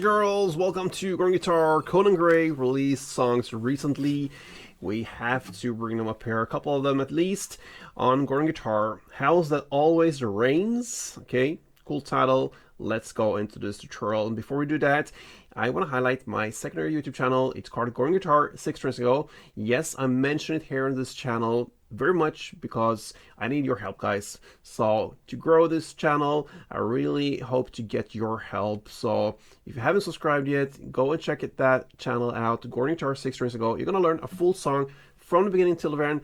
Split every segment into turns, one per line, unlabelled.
girls, welcome to Growing Guitar. Conan Gray released songs recently. We have to bring them up here, a couple of them at least, on Growing Guitar. How's That Always Rains? Okay, cool title. Let's go into this tutorial. And before we do that, I want to highlight my secondary YouTube channel. It's called Growing Guitar 6 Strings Ago. Yes, I mentioned it here on this channel very much because I need your help, guys. So to grow this channel, I really hope to get your help. So if you haven't subscribed yet, go and check that channel out. Growing Guitar 6 Strings Ago. You're gonna learn a full song from the beginning till the end.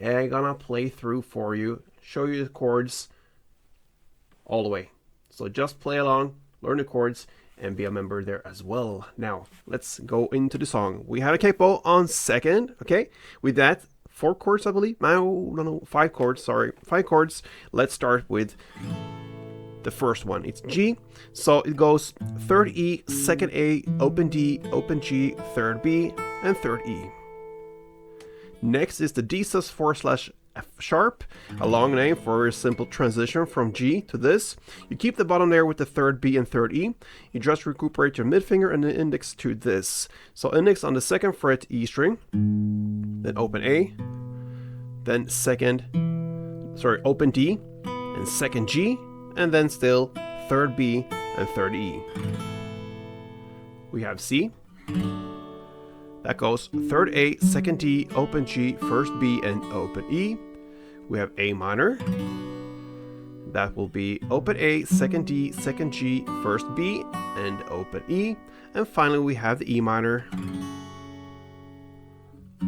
I'm gonna play through for you, show you the chords all the way. So just play along, learn the chords, and be a member there as well. Now, let's go into the song. We have a capo on second, okay? With that, 4 chords, I believe. No, 5 chords, sorry. 5 chords. Let's start with the first one. It's G. So it goes 3rd E, 2nd A, open D, open G, 3rd B, and 3rd E. Next is the D sus4/F sharp, a long name for a simple transition from G to this. You keep the bottom there with the 3rd B and 3rd E. You just recuperate your mid finger and the index to this. So index on the 2nd fret E string, then open A, then open D, and 2nd G, and then still 3rd B and 3rd E. We have C. That goes 3rd A, 2nd D, open G, 1st B, and open E. We have A minor. That will be open A, 2nd D, 2nd G, 1st B, and open E. And finally we have the E minor.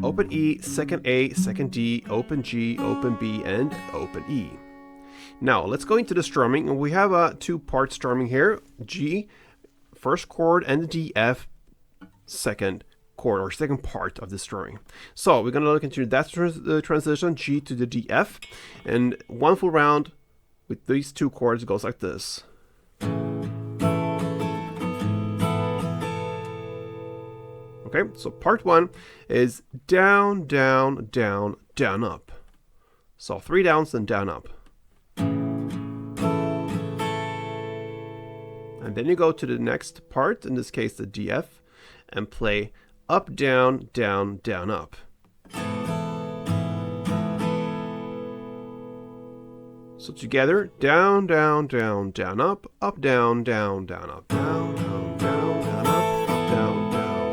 Open E, 2nd A, 2nd D, open G, open B, and open E. Now let's go into the strumming. We have a 2-part strumming here. G, first chord, and the D, F, second chord or second part of the strumming. So we're going to look into that transition, G to the D, F, and one full round with these 2 chords goes like this. Okay, so part 1 is down, down, down, down, up. So 3 downs and down, up. And then you go to the next part, in this case the D, F, and play up, down, down, down, up. So together, down, down, down, down, up, down, down, down, up, down, down, down, down, up, down, down, down,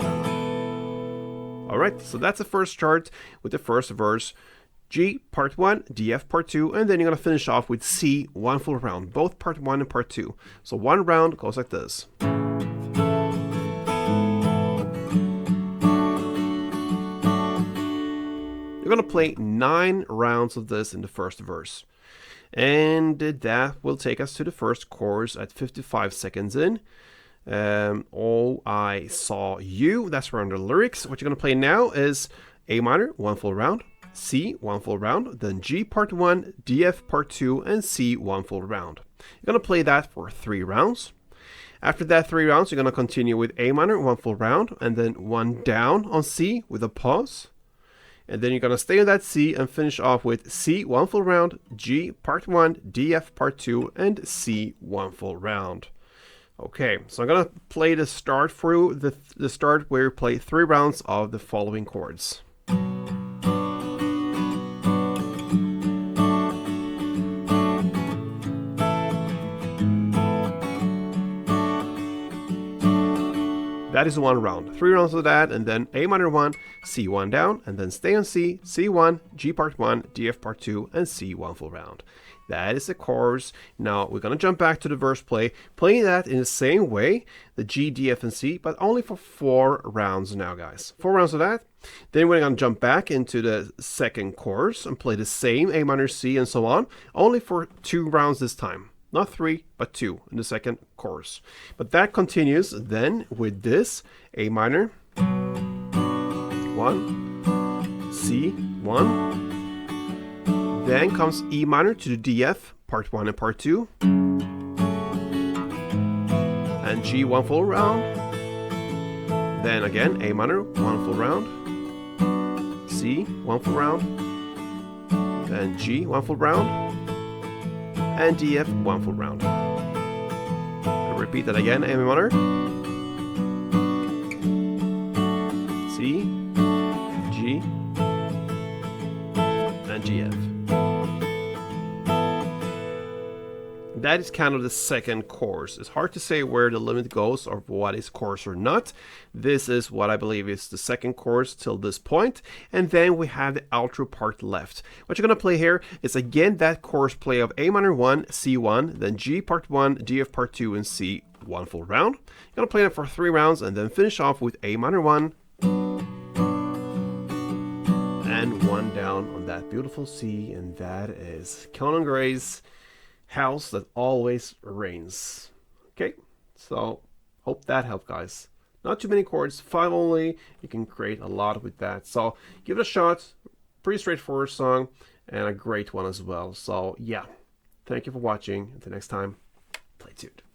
up. All right, so that's the first chart with the first verse. G, part 1, D, F, part 2, and then you're going to finish off with C, 1 full round, both part 1 and part 2. So 1 round goes like this. You're going to play 9 rounds of this in the first verse. And that will take us to the first chorus at 55 seconds in. Oh, I saw you. That's around the lyrics. What you're going to play now is A minor, 1 full round. C, 1 full round. Then G part 1, D, F part 2, and C, 1 full round. You're going to play that for 3 rounds. After that 3 rounds, you're going to continue with A minor, 1 full round. And then 1 down on C with a pause. And then you're going to stay on that C and finish off with C, 1 full round, G, part 1, D, F, part 2, and C, 1 full round. Okay, so I'm going to play the start through, the start where you play 3 rounds of the following chords. That is 1 round. 3 rounds of that, and then A minor 1, C 1 down, and then stay on C, C1, G part 1, D, F part 2, and C 1 full round. That is the chorus. Now we're going to jump back to the verse play, playing that in the same way, the G, D, F, and C, but only for 4 rounds now, guys. 4 rounds of that. Then we're going to jump back into the second chorus and play the same A minor, C, and so on, only for 2 rounds this time. Not 3, but 2 in the second chorus. But that continues then with this A minor, 1, C, 1. Then comes E minor to the D, F, part 1 and part 2. And G, 1 full round. Then again, A minor, 1 full round. C, 1 full round. Then G, 1 full round. And D, F, 1 full round. I'll repeat that again, A minor, that is kind of the second chorus. It's hard to say where the limit goes or what is chorus or not. This is what I believe is the second chorus till this point, and then we have the outro part left. What you're going to play here is again that chorus play of A minor 1, C1, then G part 1, D F part 2, and C, one full round. You're going to play it for 3 rounds and then finish off with A minor 1 and 1 down on that beautiful C, and that is Conan Gray's House That Always Rains. Okay, so hope that helped, guys. Not too many chords, 5 only. You can create a lot with that. So give it a shot. Pretty straightforward song and a great one as well. So yeah, thank you for watching. Until next time, play tuned.